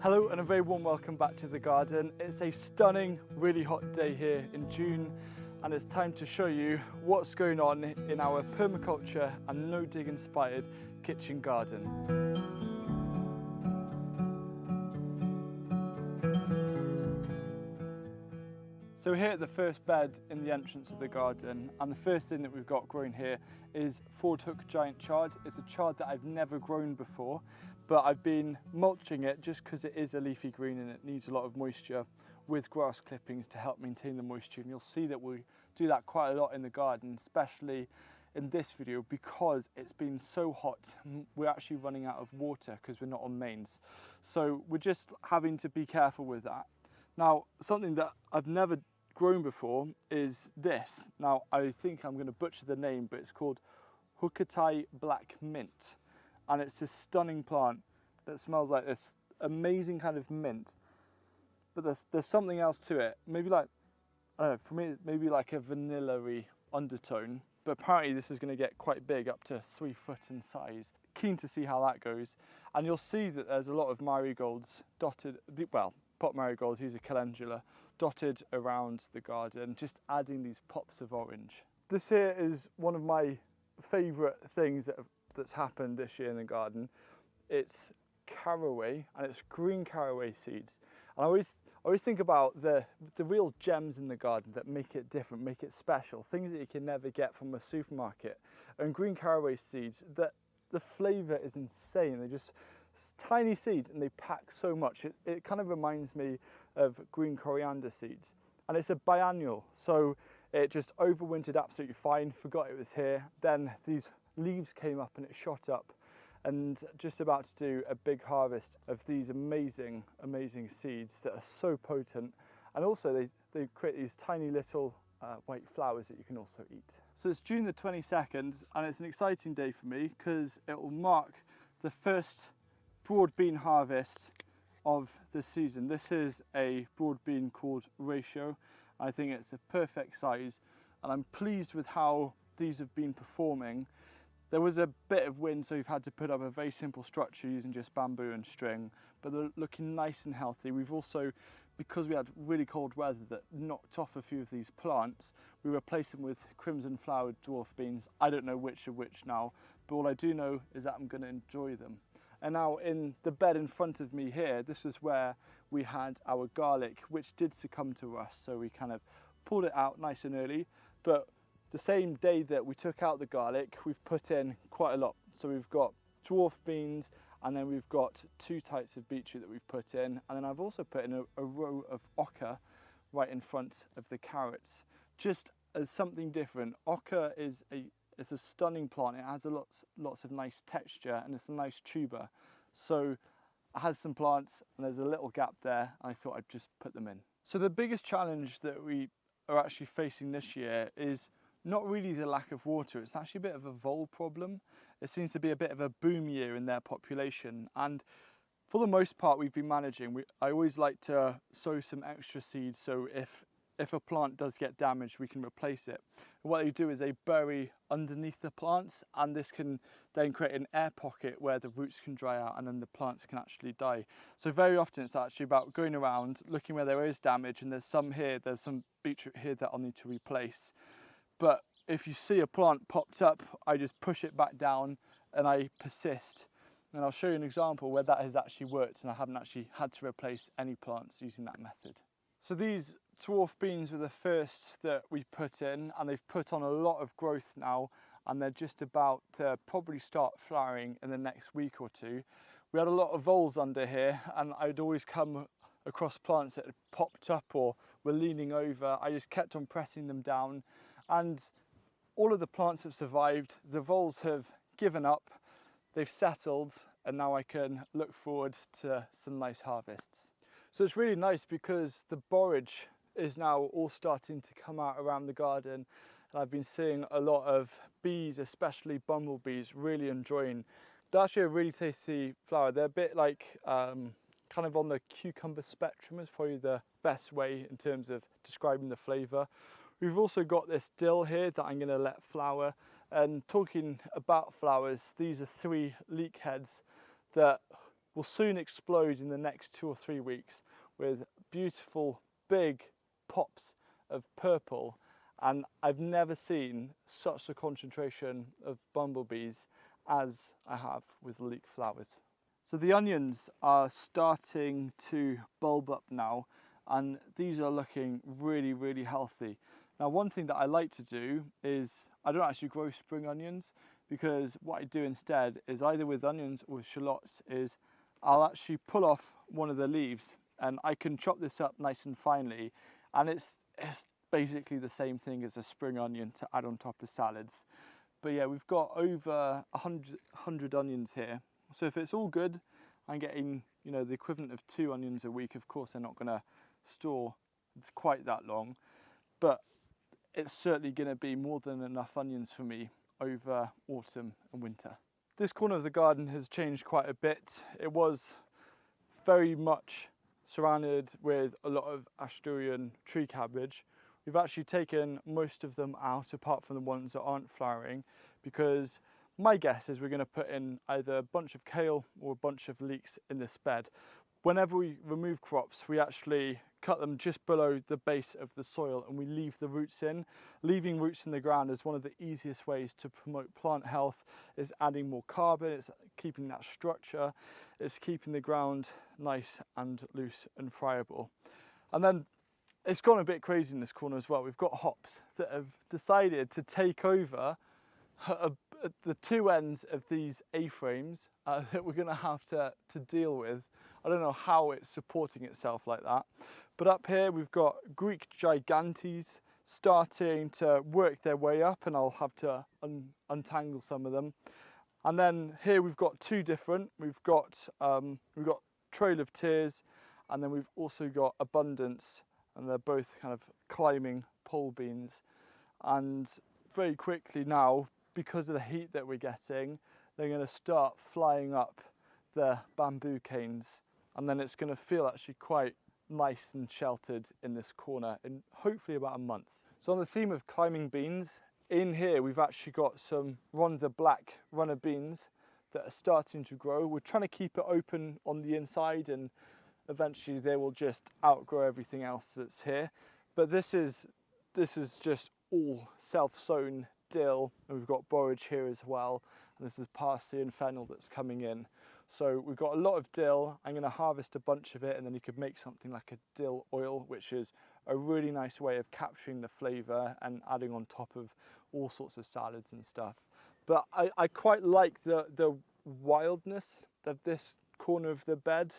Hello and a very warm welcome back to the garden. It's a stunning, really hot day here in June, and it's time to show you what's going on in our permaculture and no-dig inspired kitchen garden. So we're here at the first bed in the entrance of the garden, and the first thing that we've got growing here is Ford Hook giant chard. It's a chard that I've never grown before, but I've been mulching it just because it is a leafy green and it needs a lot of moisture with grass clippings to help maintain the moisture. And you'll see that we do that quite a lot in the garden, especially in this video, because it's been so hot. We're actually running out of water because we're not on mains. So we're just having to be careful with that. Now, something that I've never grown before is this. Now, I think I'm going to butcher the name, but it's called Hookatai Black Mint. And it's this stunning plant that smells like this amazing kind of mint. But there's something else to it. Maybe like, I don't know, for me, maybe like a vanilla-y undertone. But apparently this is going to get quite big, up to 3 foot in size. Keen to see how that goes. And you'll see that there's a lot of marigolds dotted, well, pot marigolds, these are calendula, dotted around the garden, just adding these pops of orange. This here is one of my favourite things that's happened this year in the garden. It's caraway, and it's green caraway seeds. And I always think about the real gems in the garden that make it different, make it special, things that you can never get from a supermarket. And green caraway seeds, that the flavour is insane. They're just tiny seeds and they pack so much. It kind of reminds me of green coriander seeds. And it's a biennial, so it just overwintered absolutely fine, forgot it was here. Then these leaves came up and it shot up, and just about to do a big harvest of these amazing seeds that are so potent, and also they create these tiny little white flowers that you can also eat. So it's June the 22nd, and it's an exciting day for me because it will mark the first broad bean harvest of the season. This is a broad bean called Ratio. I think it's a perfect size, and I'm pleased with how these have been performing. There was a bit of wind, so we've had to put up a very simple structure using just bamboo and string, but they're looking nice and healthy. We've also, because we had really cold weather that knocked off a few of these plants, we replaced them with crimson flowered dwarf beans. I don't know which are which now, but all I do know is that I'm going to enjoy them. And now in the bed in front of me here, this is where we had our garlic, which did succumb to rust, so we kind of pulled it out nice and early. But the same day that we took out the garlic, we've put in quite a lot. So we've got dwarf beans, and then we've got 2 types of beetroot that we've put in. And then I've also put in a row of oca right in front of the carrots, just as something different. Oca is it's a stunning plant. It has lots of nice texture, and it's a nice tuber. So I had some plants, and there's a little gap there, and I thought I'd just put them in. So the biggest challenge that we are actually facing this year is not really the lack of water. It's actually a bit of a vole problem. It seems to be a bit of a boom year in their population, and for the most part we've been managing. I always like to sow some extra seeds, so if a plant does get damaged, we can replace it. And what they do is they bury underneath the plants, and this can then create an air pocket where the roots can dry out and then the plants can actually die. So very often it's actually about going around, looking where there is damage, and there's some beetroot here that I'll need to replace. But if you see a plant popped up, I just push it back down and I persist. And I'll show you an example where that has actually worked and I haven't actually had to replace any plants using that method. So these dwarf beans were the first that we put in, and they've put on a lot of growth now, and they're just about to probably start flowering in the next week or two. We had a lot of voles under here, and I'd always come across plants that had popped up or were leaning over. I just kept on pressing them down, and all of the plants have survived. The voles have given up, they've settled, and now I can look forward to some nice harvests. So it's really nice because the borage is now all starting to come out around the garden, and I've been seeing a lot of bees, especially bumblebees, really enjoying. They're actually a really tasty flower. They're a bit like kind of on the cucumber spectrum is probably the best way in terms of describing the flavour. We've also got this dill here that I'm going to let flower. And talking about flowers, these are 3 leek heads that will soon explode in the next 2 or 3 weeks with beautiful big pops of purple, and I've never seen such a concentration of bumblebees as I have with leek flowers. So the onions are starting to bulb up now, and these are looking really healthy. Now, one thing that I like to do is I don't actually grow spring onions, because what I do instead is either with onions or with shallots is I'll actually pull off one of the leaves and I can chop this up nice and finely, and it's basically the same thing as a spring onion to add on top of salads. But yeah, we've got over 100 onions here. So if it's all good, I'm getting, you know, the equivalent of 2 onions a week. Of course, they're not going to store quite that long, but it's certainly going to be more than enough onions for me over autumn and winter. This corner of the garden has changed quite a bit. It was very much surrounded with a lot of Asturian tree cabbage. We've actually taken most of them out, apart from the ones that aren't flowering, because my guess is we're going to put in either a bunch of kale or a bunch of leeks in this bed. Whenever we remove crops, we actually cut them just below the base of the soil and we leave the roots in. Leaving roots in the ground is one of the easiest ways to promote plant health. It's adding more carbon, it's keeping that structure, it's keeping the ground nice and loose and friable. And then it's gone a bit crazy in this corner as well. We've got hops that have decided to take over the two ends of these A-frames that we're going to have to deal with. I don't know how it's supporting itself like that. But up here we've got Greek gigantes starting to work their way up, and I'll have to untangle some of them. And then here we've got two different. We've got Trail of Tears, and then we've also got Abundance, and they're both kind of climbing pole beans. And very quickly now, because of the heat that we're getting, they're going to start flying up the bamboo canes, and then it's going to feel actually quite nice and sheltered in this corner in hopefully about a month. So on the theme of climbing beans, in here we've actually got some Rhonda black runner beans that are starting to grow. We're trying to keep it open on the inside, and eventually they will just outgrow everything else that's here. But this is just all self-sown dill, and we've got borage here as well, and this is parsley and fennel that's coming in. So we've got a lot of dill. I'm going to harvest a bunch of it, and then you could make something like a dill oil, which is a really nice way of capturing the flavour and adding on top of all sorts of salads and stuff. But I quite like the wildness of this corner of the bed.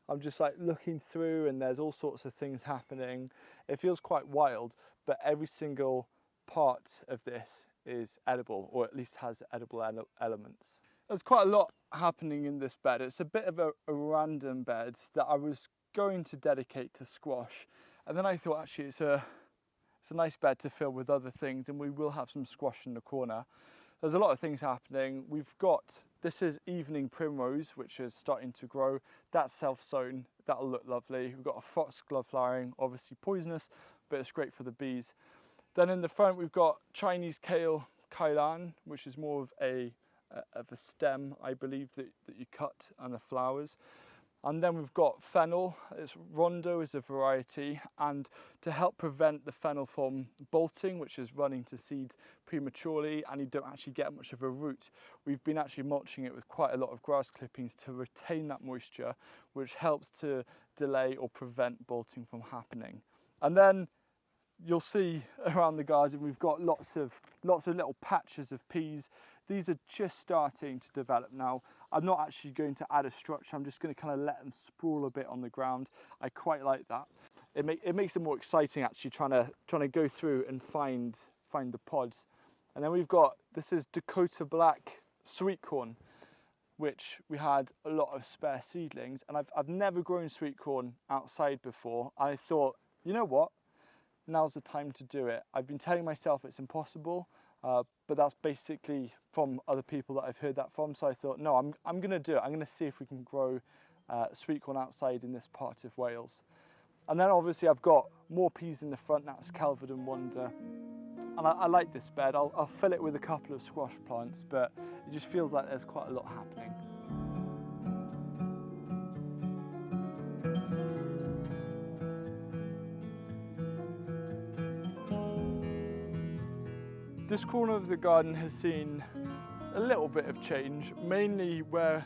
I'm just like looking through, and there's all sorts of things happening. It feels quite wild, but every single part of this is edible, or at least has edible elements. There's quite a lot happening in this bed. It's a bit of a random bed that I was going to dedicate to squash, and then I thought actually it's a nice bed to fill with other things, and we will have some squash in the corner. There's a lot of things happening. We've got, this is evening primrose, which is starting to grow. That's self-sown, that'll look lovely. We've got a foxglove flowering, obviously poisonous, but it's great for the bees. Then in the front we've got Chinese kale kailan, which is more of a stem, I believe, that you cut, and the flowers. And then we've got fennel. It's Rondo is a variety, and to help prevent the fennel from bolting, which is running to seed prematurely, and you don't actually get much of a root, we've been actually mulching it with quite a lot of grass clippings to retain that moisture, which helps to delay or prevent bolting from happening. And then you'll see around the garden we've got lots of little patches of peas. These are just starting to develop now. I'm not actually going to add a structure, I'm just going to kind of let them sprawl a bit on the ground. I quite like that. It makes it more exciting actually trying to go through and find the pods. And then we've got, this is Dakota Black sweet corn, which we had a lot of spare seedlings, and I've never grown sweet corn outside before. I thought, you know what, now's the time to do it. I've been telling myself it's impossible, but that's basically from other people that I've heard that from. So I thought, no, I'm going to do it. I'm going to see if we can grow sweet corn outside in this part of Wales. And then obviously I've got more peas in the front. That's Calvert and Wonder. And I like this bed. I'll fill it with a couple of squash plants, but it just feels like there's quite a lot happening. This corner of the garden has seen a little bit of change, mainly where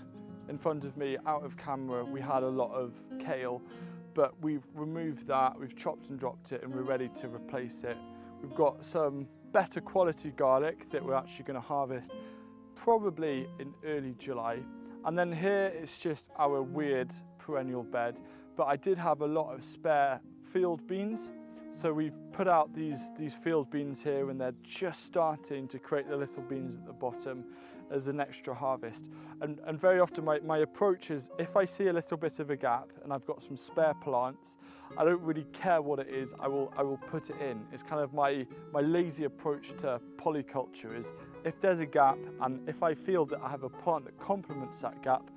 in front of me, out of camera, we had a lot of kale, but we've removed that, we've chopped and dropped it, and we're ready to replace it. We've got some better quality garlic that we're actually going to harvest probably in early July. And then here it's just our weird perennial bed, but I did have a lot of spare field beans. So we've put out these field beans here, and they're just starting to create the little beans at the bottom as an extra harvest. And very often my approach is, if I see a little bit of a gap and I've got some spare plants, I don't really care what it is, I will put it in. It's kind of my lazy approach to polyculture is, if there's a gap and if I feel that I have a plant that complements that gap,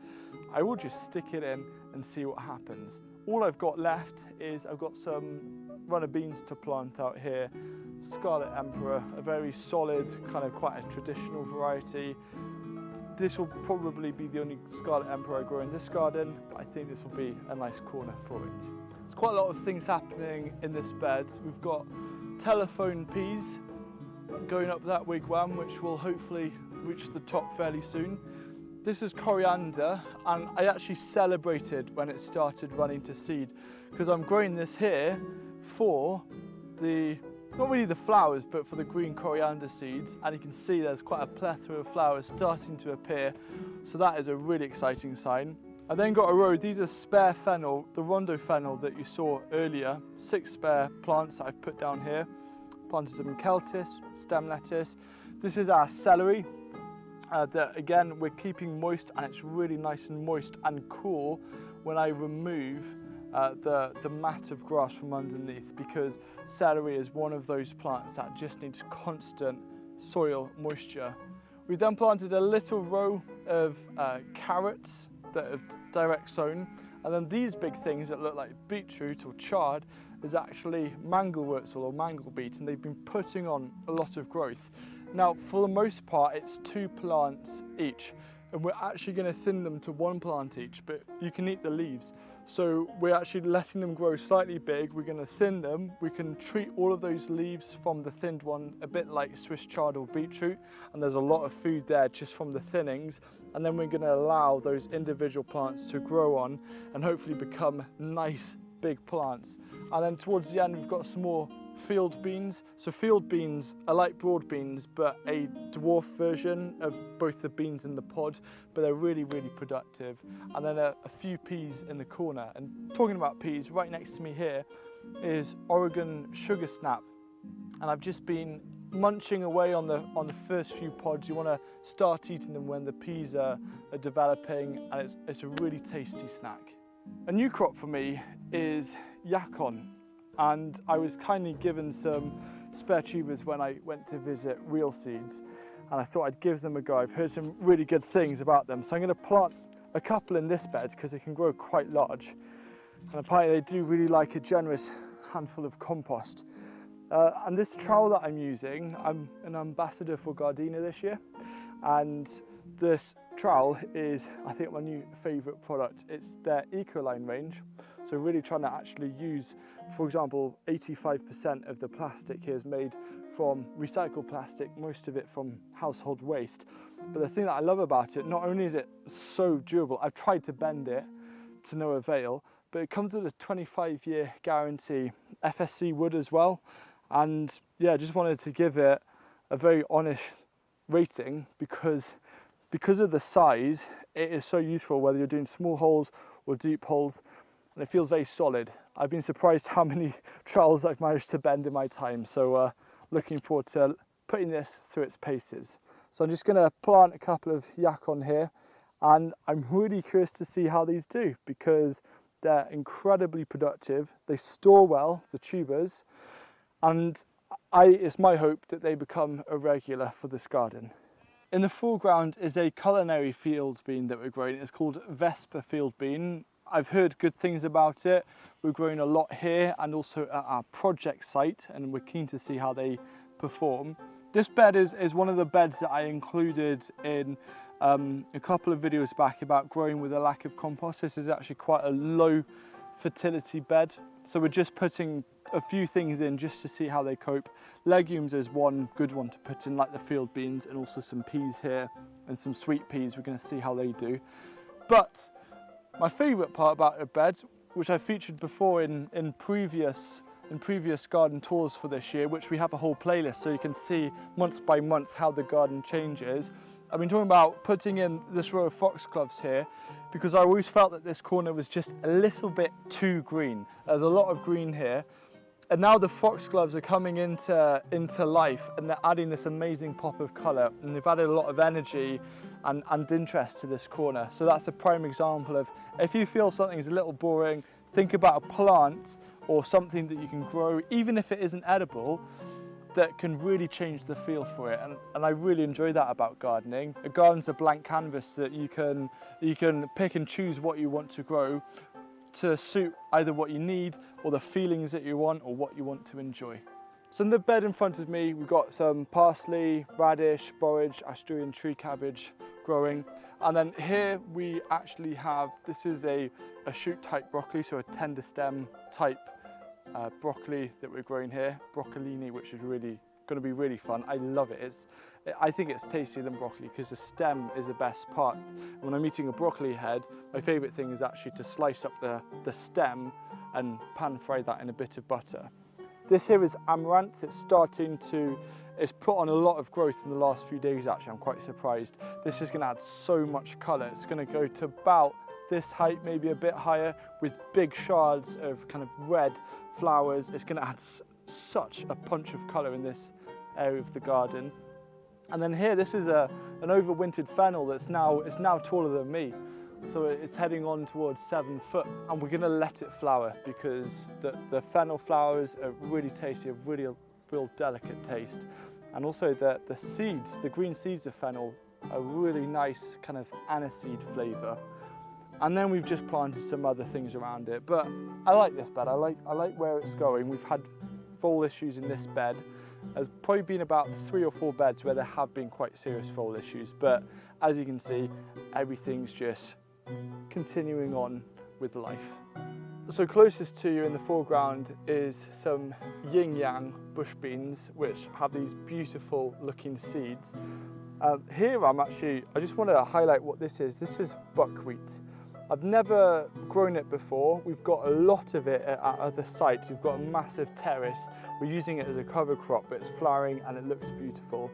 I will just stick it in and see what happens. All I've got left is I've got some runner beans to plant out here. Scarlet Emperor, a very solid, kind of quite a traditional variety. This will probably be the only Scarlet Emperor I grow in this garden, but I think this will be a nice corner for it. There's quite a lot of things happening in this bed. We've got telephone peas going up that wigwam, which will hopefully reach the top fairly soon. This is coriander, and I actually celebrated when it started running to seed, because I'm growing this here for not really the flowers, but for the green coriander seeds, and you can see there's quite a plethora of flowers starting to appear, so that is a really exciting sign. I then got a row, these are spare fennel, the rondo fennel that you saw earlier, 6 spare plants that I've put down here. Planted some Celtis, stem lettuce. This is our celery. That again we're keeping moist, and it's really nice and moist and cool when I remove the mat of grass from underneath, because celery is one of those plants that just needs constant soil moisture. We then planted a little row of carrots that have direct sown, and then these big things that look like beetroot or chard is actually mangelwurzel or mangle beet, and they've been putting on a lot of growth. Now, for the most part, it's 2 plants each, and we're actually going to thin them to 1 plant each, but you can eat the leaves. So we're actually letting them grow slightly big. We're going to thin them. We can treat all of those leaves from the thinned one a bit like Swiss chard or beetroot, and there's a lot of food there just from the thinnings. And then we're going to allow those individual plants to grow on and hopefully become nice big plants. And then towards the end, we've got some more field beans. So field beans are like broad beans, but a dwarf version of both the beans and the pod, but they're really, really productive. And then a few peas in the corner. And talking about peas, right next to me here is Oregon sugar snap. And I've just been munching away on the first few pods. You want to start eating them when the peas are developing, and it's a really tasty snack. A new crop for me is yacon. And I was kindly given some spare tubers when I went to visit Real Seeds, and I thought I'd give them a go. I've heard some really good things about them, so I'm going to plant a couple in this bed because they can grow quite large, and apparently they do really like a generous handful of compost. And this trowel that I'm using, I'm an ambassador for Gardena this year, and this trowel is, I think, my new favourite product. It's their Ecoline range. So really trying to actually use, for example, 85% of the plastic here is made from recycled plastic, most of it from household waste. But the thing that I love about it, not only is it so durable, I've tried to bend it to no avail, but it comes with a 25-year guarantee, FSC wood as well. And yeah, I just wanted to give it a very honest rating because of the size, it is so useful whether you're doing small holes or deep holes. And it feels very solid. I've been surprised how many trowels I've managed to bend in my time, so looking forward to putting this through its paces. So I'm just going to plant a couple of yacon here, and I'm really curious to see how these do, because they're incredibly productive. They store well, the tubers, and it's my hope that they become a regular for this garden. In the foreground is a culinary field bean that we're growing. It's called Vesper field bean. I've heard good things about it. We're growing a lot here and also at our project site, and we're keen to see how they perform. This bed is one of the beds that I included in a couple of videos back about growing with a lack of compost. This is actually quite a low fertility bed, So we're just putting a few things in just to see how they cope. Legumes is one good one to put in, like the field beans, and also some peas here and some sweet peas. We're going to see how they do. But my favourite part about a bed, which I featured before in previous garden tours for this year, which we have a whole playlist so you can see month by month how the garden changes. I've been talking about putting in this row of foxgloves here because I always felt that this corner was just a little bit too green. There's a lot of green here, and now the foxgloves are coming into life, and they're adding this amazing pop of colour, and they've added a lot of energy and interest to this corner. So that's a prime example of, if you feel something's a little boring, think about a plant or something that you can grow, even if it isn't edible, that can really change the feel for it. And I really enjoy that about gardening. A garden's a blank canvas that you can pick and choose what you want to grow to suit either what you need or the feelings that you want or what you want to enjoy. So in the bed in front of me, we've got some parsley, radish, borage, Asturian tree cabbage growing. And then here we actually have, this is a shoot type broccoli, so a tender stem type broccoli that we're growing here, broccolini, which is really going to be really fun. I love it. I think it's tastier than broccoli because the stem is the best part. When I'm eating a broccoli head, my favourite thing is actually to slice up the stem and pan fry that in a bit of butter. This here is amaranth. It's put on a lot of growth in the last few days actually. I'm quite surprised. This is going to add so much colour. It's going to go to about this height, maybe a bit higher, with big shards of kind of red flowers. It's going to add such a punch of colour in this area of the garden. And then here, this is an overwintered fennel that's now taller than me. So it's heading on towards 7 foot, and we're going to let it flower because the fennel flowers are really tasty, have really a real delicate taste. And also the seeds, the green seeds of fennel, are really nice kind of aniseed flavour. And then we've just planted some other things around it. But I like this bed, I like where it's going. We've had fall issues in this bed. There's probably been about 3 or 4 beds where there have been quite serious fall issues. But as you can see, everything's just continuing on with life. So closest to you in the foreground is some yin-yang bush beans, which have these beautiful looking seeds. Here I just want to highlight what this is. This is buckwheat. I've never grown it before. We've got a lot of it at other sites. We've got a massive terrace. We're using it as a cover crop, but it's flowering and it looks beautiful.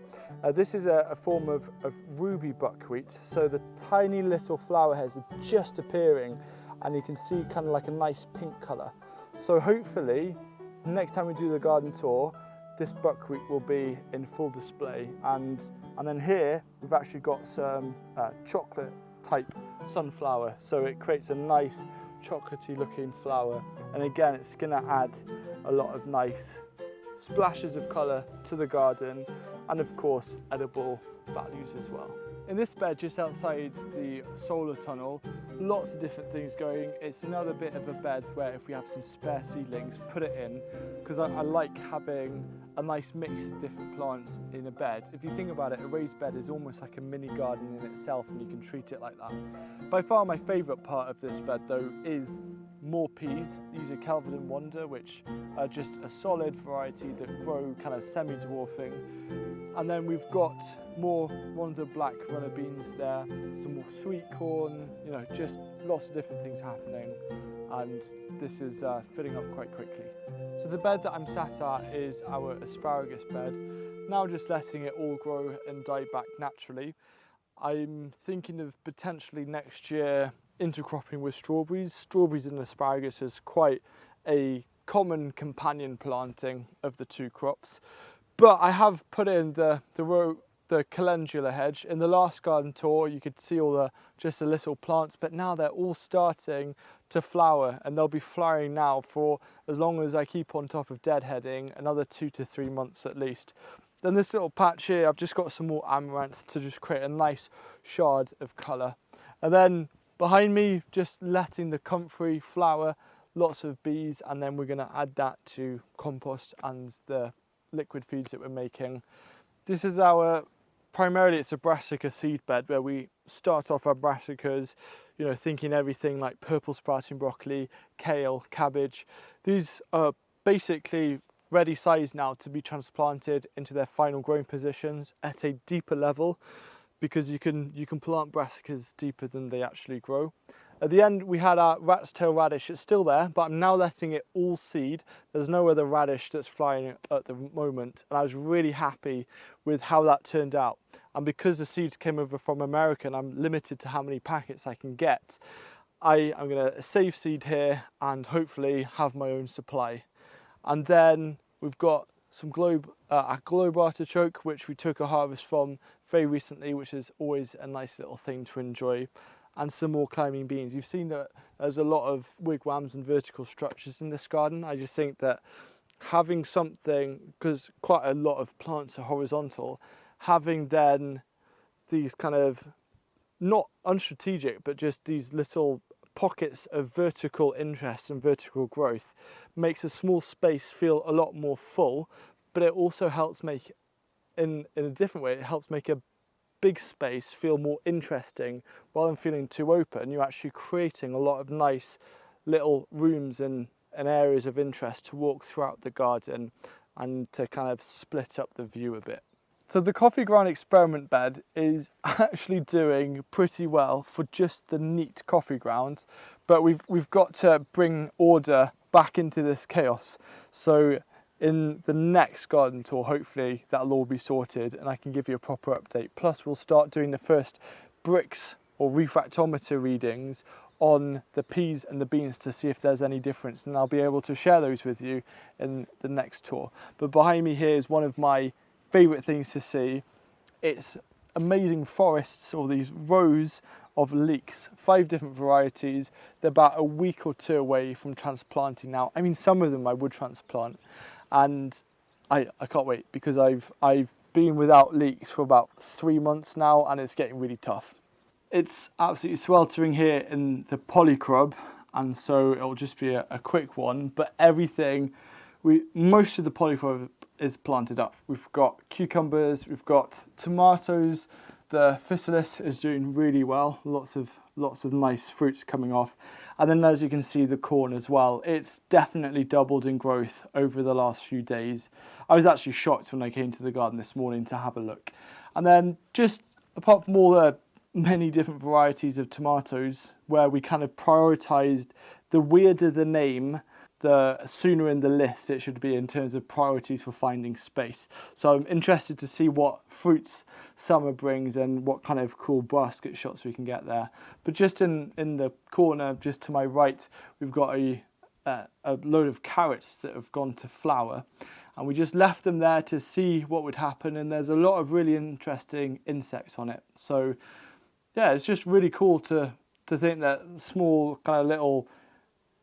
This is a form of ruby buckwheat. So the tiny little flower heads are just appearing, and you can see kind of like a nice pink colour. So hopefully, next time we do the garden tour, this buckwheat will be in full display. And then here, we've actually got some chocolate type sunflower. So it creates a nice chocolatey looking flower. And again, it's gonna add a lot of nice splashes of colour to the garden, and of course, edible values as well. In this bed just outside the solar tunnel, lots of different things going. It's another bit of a bed where if we have some spare seedlings, put it in, because I like having a nice mix of different plants in a bed. If you think about it, a raised bed is almost like a mini garden in itself, and you can treat it like that. By far my favourite part of this bed though is more peas. These are Kelvin and Wonder, which are just a solid variety that grow kind of semi-dwarfing. And then we've got more Wonder Black runner beans there, some more sweet corn, you know, just lots of different things happening. And this is filling up quite quickly. So the bed that I'm sat at is our asparagus bed. Now just letting it all grow and die back naturally. I'm thinking of potentially next year intercropping with strawberries. Strawberries and asparagus is quite a common companion planting of the two crops. But I have put in the calendula hedge. In the last garden tour, you could see all just the little plants, but now they're all starting to flower, and they'll be flowering now for as long as I keep on top of deadheading, another 2 to 3 months at least. Then this little patch here, I've just got some more amaranth to just create a nice shard of colour. And then behind me, just letting the comfrey flower, lots of bees, and then we're going to add that to compost and the liquid feeds that we're making. This is our primarily it's a brassica seed bed where we start off our brassicas, you know, thinking everything like purple sprouting broccoli, kale, cabbage. These are basically ready size now to be transplanted into their final growing positions at a deeper level, because you can plant brassicas deeper than they actually grow. At the end we had our rat's tail radish. It's still there, but I'm now letting it all seed. There's no other radish that's flying at the moment, and I was really happy with how that turned out. And because the seeds came over from America and I'm limited to how many packets I can get, I'm going to save seed here and hopefully have my own supply. And then we've got some a globe artichoke, which we took a harvest from very recently, which is always a nice little thing to enjoy, and some more climbing beans. You've seen that there's a lot of wigwams and vertical structures in this garden. I just think that having something, because quite a lot of plants are horizontal, having then these kind of, not unstrategic, but just these little pockets of vertical interest and vertical growth makes a small space feel a lot more full, but it also helps make, in a different way, it helps make a big space feel more interesting. Rather than feeling too open, you're actually creating a lot of nice little rooms and areas of interest to walk throughout the garden and to kind of split up the view a bit. So the coffee ground experiment bed is actually doing pretty well for just the neat coffee ground, but we've got to bring order back into this chaos. So in the next garden tour, hopefully that'll all be sorted and I can give you a proper update. Plus we'll start doing the first bricks or refractometer readings on the peas and the beans to see if there's any difference, and I'll be able to share those with you in the next tour. But behind me here is one of my favourite things to see. It's amazing forests, or these rows of leeks, 5 different varieties. They're about a week or 2 away from transplanting now. I mean, some of them I would transplant, and I can't wait, because I've been without leeks for about 3 months now, and it's getting really tough. It's absolutely sweltering here in the polycrub, and so it'll just be a quick one, but most of the polycrub is planted up. We've got cucumbers, we've got tomatoes, the physalis is doing really well, lots of nice fruits coming off, and then as you can see, the corn as well. It's definitely doubled in growth over the last few days. I was actually shocked when I came to the garden this morning to have a look. And then just apart from all the many different varieties of tomatoes, where we kind of prioritized, the weirder the name, the sooner in the list it should be in terms of priorities for finding space. So I'm interested to see what fruits summer brings and what kind of cool basket shots we can get there. But just in the corner just to my right, we've got a load of carrots that have gone to flower, and we just left them there to see what would happen, and there's a lot of really interesting insects on it. So yeah, it's just really cool to think that small kind of little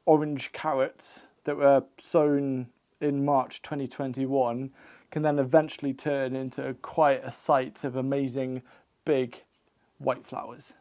orange carrots that were sown in March 2021 can then eventually turn into quite a sight of amazing big white flowers.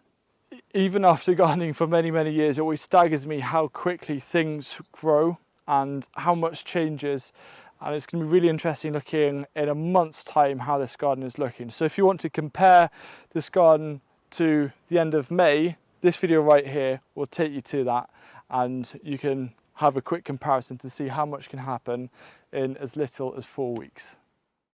Even after gardening for many, many years, it always staggers me how quickly things grow and how much changes. And it's going to be really interesting looking in a month's time how this garden is looking. So if you want to compare this garden to the end of May, this video right here will take you to that, and you can have a quick comparison to see how much can happen in as little as 4 weeks.